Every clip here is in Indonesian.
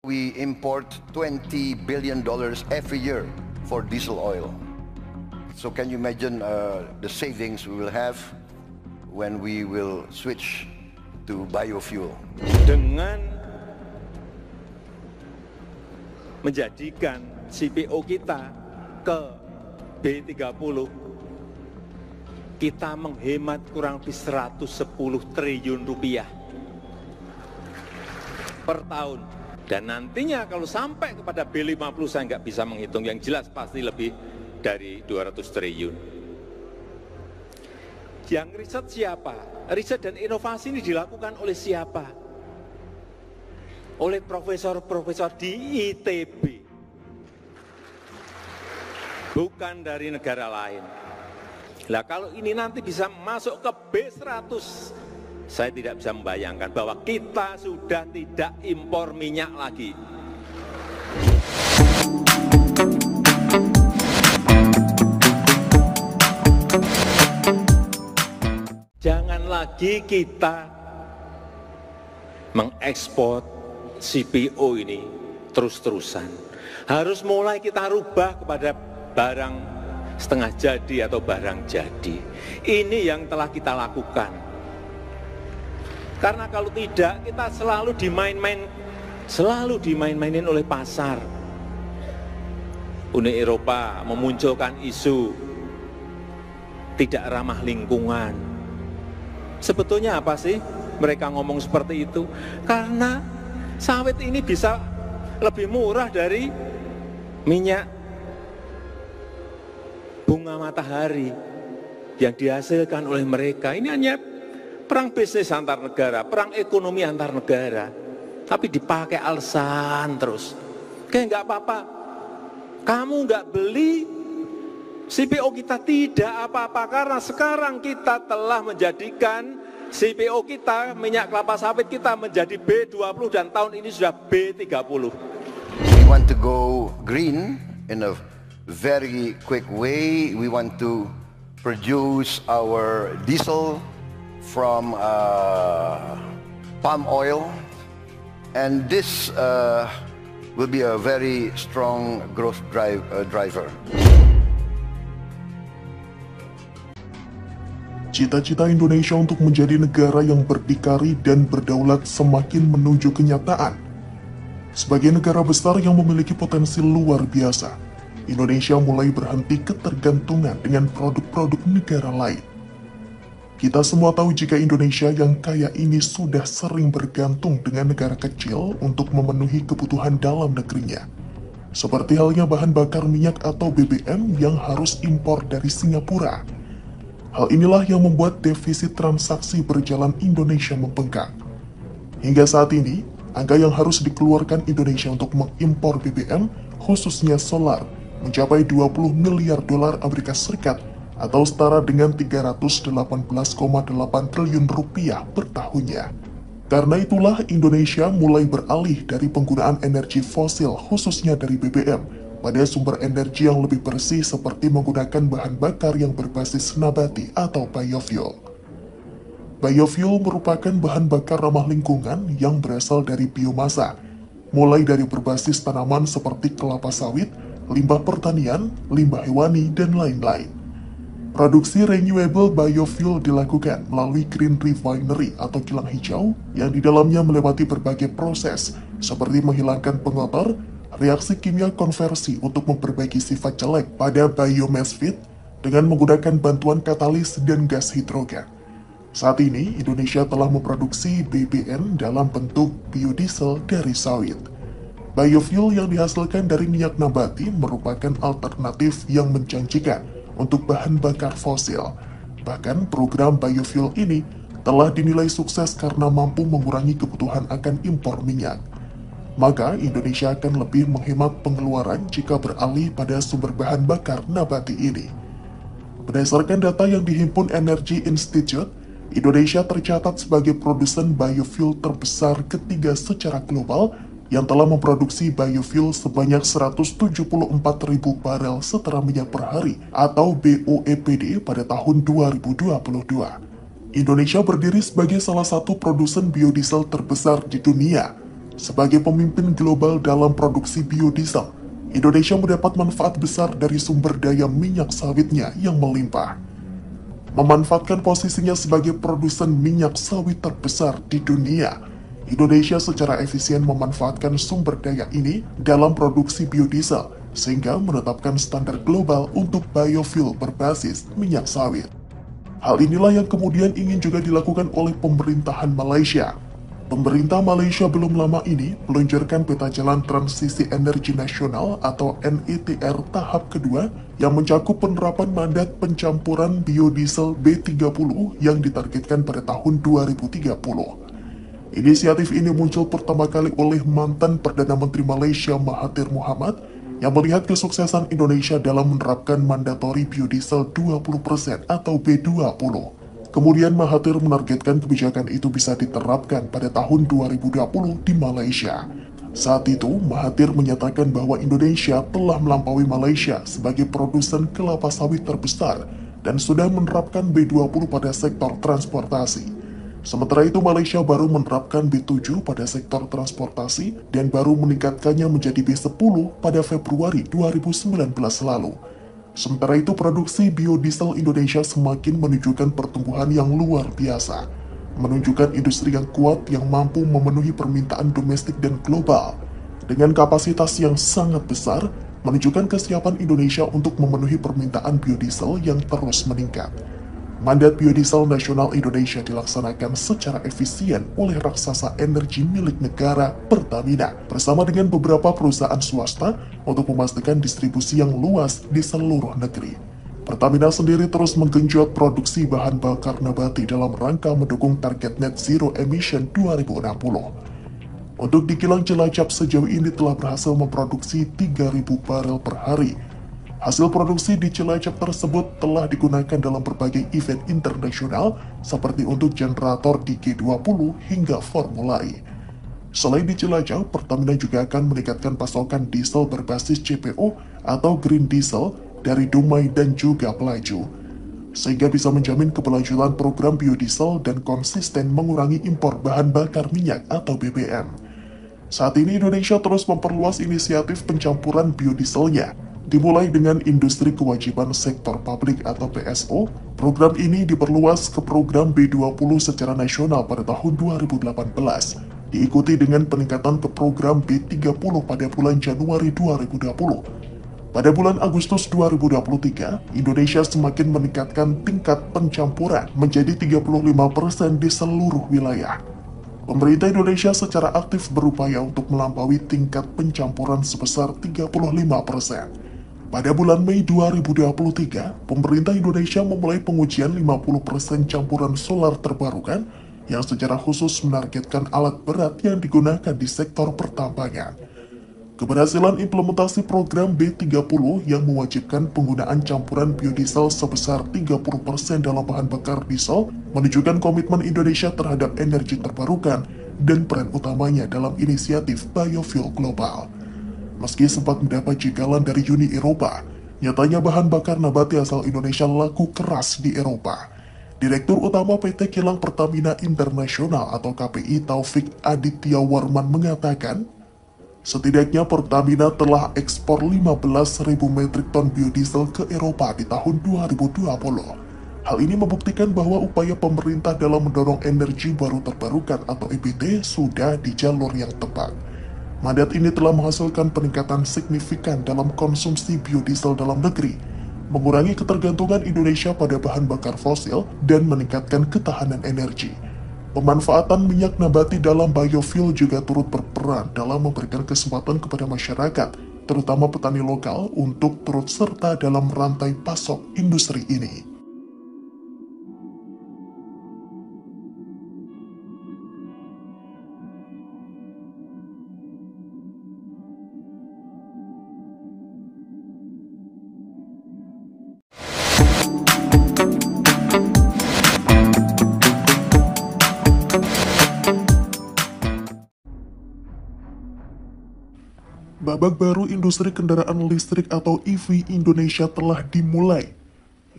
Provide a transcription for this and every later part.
We import $20 billion every year for diesel oil. So can you imagine the savings we will have when we will switch to biofuel? Dengan menjadikan CPO kita ke B30, kita menghemat kurang lebih 110 triliun rupiah per tahun. Dan nantinya kalau sampai kepada B50 saya nggak bisa menghitung, yang jelas pasti lebih dari 200 triliun. Yang riset siapa? Riset dan inovasi ini dilakukan oleh siapa? Oleh profesor-profesor di ITB. Bukan dari negara lain. Nah kalau ini nanti bisa masuk ke B100, saya tidak bisa membayangkan bahwa kita sudah tidak impor minyak lagi. Jangan lagi kita mengekspor CPO ini terus-terusan. Harus mulai kita rubah kepada barang setengah jadi atau barang jadi. Ini yang telah kita lakukan. Karena kalau tidak, kita selalu dimain-mainin oleh pasar. Uni Eropa memunculkan isu tidak ramah lingkungan. Sebetulnya apa sih mereka ngomong seperti itu? Karena sawit ini bisa lebih murah dari minyak bunga matahari yang dihasilkan oleh mereka. Ini hanya perang bisnis antar negara, perang ekonomi antar negara, tapi dipakai alasan terus. Kayak nggak apa-apa, kamu nggak beli CPO kita tidak apa-apa, karena sekarang kita telah menjadikan CPO kita, minyak kelapa sawit kita menjadi B20 dan tahun ini sudah B30. We want to go green in a very quick way. We want to produce our diesel from palm oil, and this will be a very strong growth driver. Cita-cita Indonesia untuk menjadi negara yang berdikari dan berdaulat semakin menuju kenyataan. Sebagai negara besar yang memiliki potensi luar biasa, Indonesia mulai berhenti ketergantungan dengan produk-produk negara lain. Kita semua tahu jika Indonesia yang kaya ini sudah sering bergantung dengan negara kecil untuk memenuhi kebutuhan dalam negerinya. Seperti halnya bahan bakar minyak atau BBM yang harus impor dari Singapura. Hal inilah yang membuat defisit transaksi berjalan Indonesia membengkak. Hingga saat ini, angka yang harus dikeluarkan Indonesia untuk mengimpor BBM, khususnya solar, mencapai 20 miliar dolar Amerika Serikat atau setara dengan 318,8 triliun rupiah per tahunnya. Karena itulah Indonesia mulai beralih dari penggunaan energi fosil khususnya dari BBM pada sumber energi yang lebih bersih seperti menggunakan bahan bakar yang berbasis nabati atau biofuel. Biofuel merupakan bahan bakar ramah lingkungan yang berasal dari biomasa, mulai dari berbasis tanaman seperti kelapa sawit, limbah pertanian, limbah hewani, dan lain-lain. Produksi renewable biofuel dilakukan melalui green refinery atau kilang hijau yang di dalamnya melewati berbagai proses seperti menghilangkan pengotor, reaksi kimia konversi untuk memperbaiki sifat jelek pada biomass feed dengan menggunakan bantuan katalis dan gas hidrogen. Saat ini, Indonesia telah memproduksi BBM dalam bentuk biodiesel dari sawit. Biofuel yang dihasilkan dari minyak nabati merupakan alternatif yang menjanjikan untuk bahan bakar fosil. Bahkan program biofuel ini telah dinilai sukses karena mampu mengurangi kebutuhan akan impor minyak. Maka Indonesia akan lebih menghemat pengeluaran jika beralih pada sumber bahan bakar nabati ini. Berdasarkan data yang dihimpun Energy Institute, Indonesia tercatat sebagai produsen biofuel terbesar ketiga secara global yang telah memproduksi biofuel sebanyak 174.000 barel setara minyak per hari atau BOEPD pada tahun 2022. Indonesia berdiri sebagai salah satu produsen biodiesel terbesar di dunia. Sebagai pemimpin global dalam produksi biodiesel, Indonesia mendapat manfaat besar dari sumber daya minyak sawitnya yang melimpah. Memanfaatkan posisinya sebagai produsen minyak sawit terbesar di dunia, Indonesia secara efisien memanfaatkan sumber daya ini dalam produksi biodiesel, sehingga menetapkan standar global untuk biofuel berbasis minyak sawit. Hal inilah yang kemudian ingin juga dilakukan oleh pemerintahan Malaysia. Pemerintah Malaysia belum lama ini meluncurkan peta jalan transisi energi nasional atau NETR tahap kedua yang mencakup penerapan mandat pencampuran biodiesel B30 yang ditargetkan pada tahun 2030. Inisiatif ini muncul pertama kali oleh mantan Perdana Menteri Malaysia Mahathir Mohamad yang melihat kesuksesan Indonesia dalam menerapkan mandatory biodiesel 20% atau B20. Kemudian Mahathir menargetkan kebijakan itu bisa diterapkan pada tahun 2020 di Malaysia. Saat itu, Mahathir menyatakan bahwa Indonesia telah melampaui Malaysia sebagai produsen kelapa sawit terbesar dan sudah menerapkan B20 pada sektor transportasi. Sementara itu, Malaysia baru menerapkan B7 pada sektor transportasi dan baru meningkatkannya menjadi B10 pada Februari 2019 lalu. Sementara itu, produksi biodiesel Indonesia semakin menunjukkan pertumbuhan yang luar biasa, menunjukkan industri yang kuat yang mampu memenuhi permintaan domestik dan global. Dengan kapasitas yang sangat besar, menunjukkan kesiapan Indonesia untuk memenuhi permintaan biodiesel yang terus meningkat. Mandat biodiesel nasional Indonesia dilaksanakan secara efisien oleh raksasa energi milik negara Pertamina bersama dengan beberapa perusahaan swasta untuk memastikan distribusi yang luas di seluruh negeri. Pertamina sendiri terus menggenjot produksi bahan bakar nabati dalam rangka mendukung target net zero emission 2060. Untuk di kilang Cilacap sejauh ini telah berhasil memproduksi 3.000 barel per hari. Hasil produksi di Cilacap tersebut telah digunakan dalam berbagai event internasional seperti untuk generator di G20 hingga Formula E. Selain di Cilacap, Pertamina juga akan meningkatkan pasokan diesel berbasis CPO atau green diesel dari Dumai dan juga Pelaju, sehingga bisa menjamin keberlanjutan program biodiesel dan konsisten mengurangi impor bahan bakar minyak atau BBM. Saat ini Indonesia terus memperluas inisiatif pencampuran biodieselnya. Dimulai dengan industri kewajiban sektor publik atau PSO, program ini diperluas ke program B20 secara nasional pada tahun 2018, diikuti dengan peningkatan ke program B30 pada bulan Januari 2020. Pada bulan Agustus 2023, Indonesia semakin meningkatkan tingkat pencampuran menjadi 35% di seluruh wilayah. Pemerintah Indonesia secara aktif berupaya untuk melampaui tingkat pencampuran sebesar 35%. Pada bulan Mei 2023, pemerintah Indonesia memulai pengujian 50% campuran solar terbarukan yang secara khusus menargetkan alat berat yang digunakan di sektor pertambangan. Keberhasilan implementasi program B30 yang mewajibkan penggunaan campuran biodiesel sebesar 30% dalam bahan bakar diesel menunjukkan komitmen Indonesia terhadap energi terbarukan dan peran utamanya dalam inisiatif biofuel global. Meski sempat mendapat jegalan dari Uni Eropa, nyatanya bahan bakar nabati asal Indonesia laku keras di Eropa. Direktur Utama PT Kilang Pertamina Internasional atau KPI Taufik Aditya Warman mengatakan, setidaknya Pertamina telah ekspor 15.000 metrik ton biodiesel ke Eropa di tahun 2020. Hal ini membuktikan bahwa upaya pemerintah dalam mendorong energi baru terbarukan atau EBT sudah di jalur yang tepat. Mandat ini telah menghasilkan peningkatan signifikan dalam konsumsi biodiesel dalam negeri, mengurangi ketergantungan Indonesia pada bahan bakar fosil, dan meningkatkan ketahanan energi. Pemanfaatan minyak nabati dalam biofuel juga turut berperan dalam memberikan kesempatan kepada masyarakat, terutama petani lokal, untuk turut serta dalam rantai pasok industri ini. Babak baru industri kendaraan listrik atau EV Indonesia telah dimulai.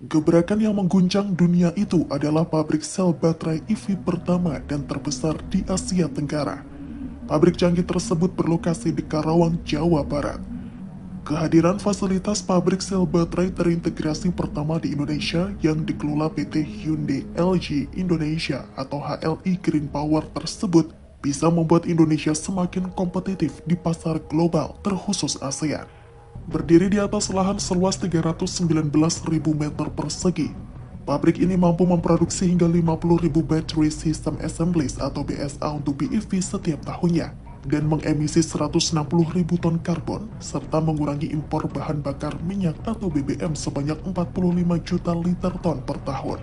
Gebrakan yang mengguncang dunia itu adalah pabrik sel baterai EV pertama dan terbesar di Asia Tenggara. Pabrik canggih tersebut berlokasi di Karawang, Jawa Barat. Kehadiran fasilitas pabrik sel baterai terintegrasi pertama di Indonesia yang dikelola PT Hyundai LG Indonesia atau HLI Green Power tersebut bisa membuat Indonesia semakin kompetitif di pasar global terkhusus ASEAN. Berdiri di atas lahan seluas 319.000 meter persegi, pabrik ini mampu memproduksi hingga 50.000 battery system assemblies atau BSA untuk BEV setiap tahunnya dan mengemisi 160.000 ton karbon serta mengurangi impor bahan bakar minyak atau BBM sebanyak 45 juta liter ton per tahun.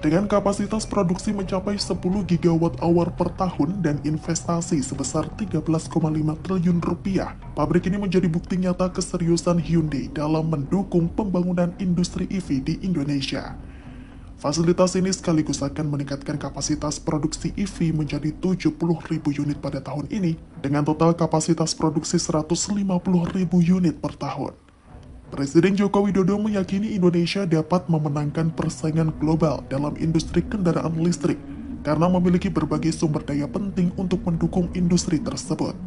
Dengan kapasitas produksi mencapai 10 gigawatt-hour per tahun dan investasi sebesar 13,5 triliun rupiah, pabrik ini menjadi bukti nyata keseriusan Hyundai dalam mendukung pembangunan industri EV di Indonesia. Fasilitas ini sekaligus akan meningkatkan kapasitas produksi EV menjadi 70.000 unit pada tahun ini, dengan total kapasitas produksi 150.000 unit per tahun. Presiden Joko Widodo meyakini Indonesia dapat memenangkan persaingan global dalam industri kendaraan listrik karena memiliki berbagai sumber daya penting untuk mendukung industri tersebut.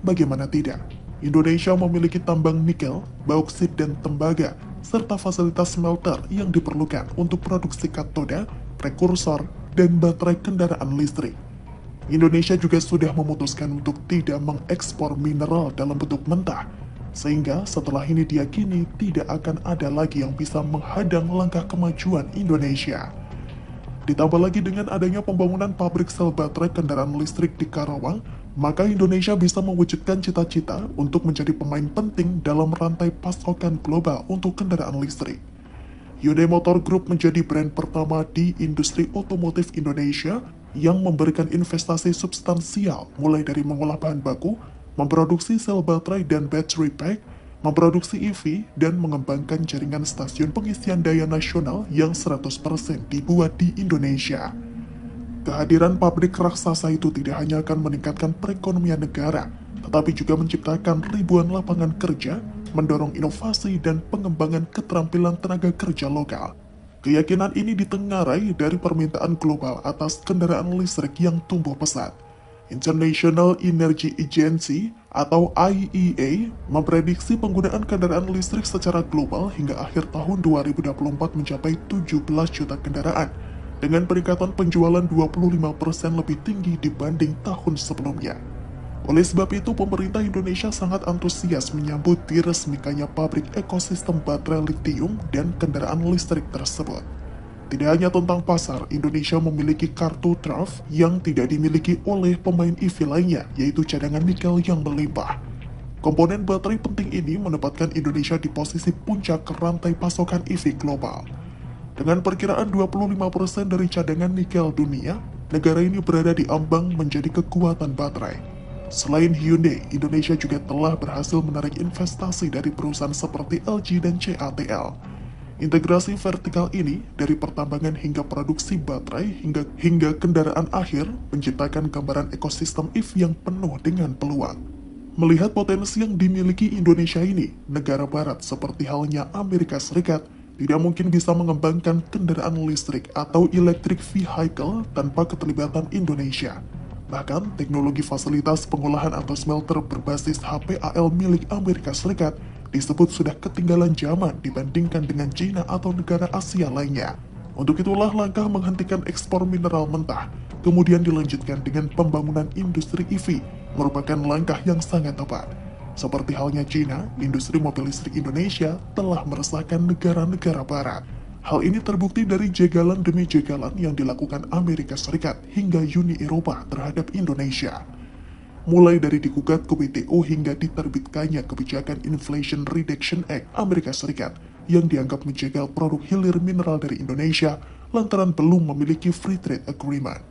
Bagaimana tidak? Indonesia memiliki tambang nikel, bauksit dan tembaga, serta fasilitas smelter yang diperlukan untuk produksi katoda, prekursor, dan baterai kendaraan listrik. Indonesia juga sudah memutuskan untuk tidak mengekspor mineral dalam bentuk mentah, sehingga setelah ini diyakini tidak akan ada lagi yang bisa menghadang langkah kemajuan Indonesia. Ditambah lagi dengan adanya pembangunan pabrik sel baterai kendaraan listrik di Karawang, maka Indonesia bisa mewujudkan cita-cita untuk menjadi pemain penting dalam rantai pasokan global untuk kendaraan listrik. Hyundai Motor Group menjadi brand pertama di industri otomotif Indonesia yang memberikan investasi substansial mulai dari mengolah bahan baku, memproduksi sel baterai dan battery pack, memproduksi EV, dan mengembangkan jaringan stasiun pengisian daya nasional yang 100% dibuat di Indonesia. Kehadiran pabrik raksasa itu tidak hanya akan meningkatkan perekonomian negara, tetapi juga menciptakan ribuan lapangan kerja, mendorong inovasi dan pengembangan keterampilan tenaga kerja lokal. Keyakinan ini ditengarai dari permintaan global atas kendaraan listrik yang tumbuh pesat. International Energy Agency atau IEA memprediksi penggunaan kendaraan listrik secara global hingga akhir tahun 2024 mencapai 17 juta kendaraan, dengan peningkatan penjualan 25% lebih tinggi dibanding tahun sebelumnya. Oleh sebab itu, pemerintah Indonesia sangat antusias menyambut diresmikannya pabrik ekosistem baterai litium dan kendaraan listrik tersebut. Tidak hanya tentang pasar, Indonesia memiliki kartu truf yang tidak dimiliki oleh pemain EV lainnya, yaitu cadangan nikel yang melimpah. Komponen baterai penting ini menempatkan Indonesia di posisi puncak rantai pasokan EV global. Dengan perkiraan 25% dari cadangan nikel dunia, negara ini berada di ambang menjadi kekuatan baterai. Selain Hyundai, Indonesia juga telah berhasil menarik investasi dari perusahaan seperti LG dan CATL. Integrasi vertikal ini, dari pertambangan hingga produksi baterai hingga kendaraan akhir, menciptakan gambaran ekosistem EV yang penuh dengan peluang. Melihat potensi yang dimiliki Indonesia ini, negara barat seperti halnya Amerika Serikat tidak mungkin bisa mengembangkan kendaraan listrik atau electric vehicle tanpa keterlibatan Indonesia. Bahkan, teknologi fasilitas pengolahan atau smelter berbasis HPAL milik Amerika Serikat disebut sudah ketinggalan zaman dibandingkan dengan China atau negara Asia lainnya. Untuk itulah langkah menghentikan ekspor mineral mentah, kemudian dilanjutkan dengan pembangunan industri EV, merupakan langkah yang sangat tepat. Seperti halnya China, industri mobil listrik Indonesia telah meresahkan negara-negara barat. Hal ini terbukti dari jegalan demi jegalan yang dilakukan Amerika Serikat hingga Uni Eropa terhadap Indonesia. Mulai dari digugat ke WTO hingga diterbitkannya kebijakan Inflation Reduction Act Amerika Serikat yang dianggap menjegal produk hilir mineral dari Indonesia lantaran belum memiliki Free Trade Agreement.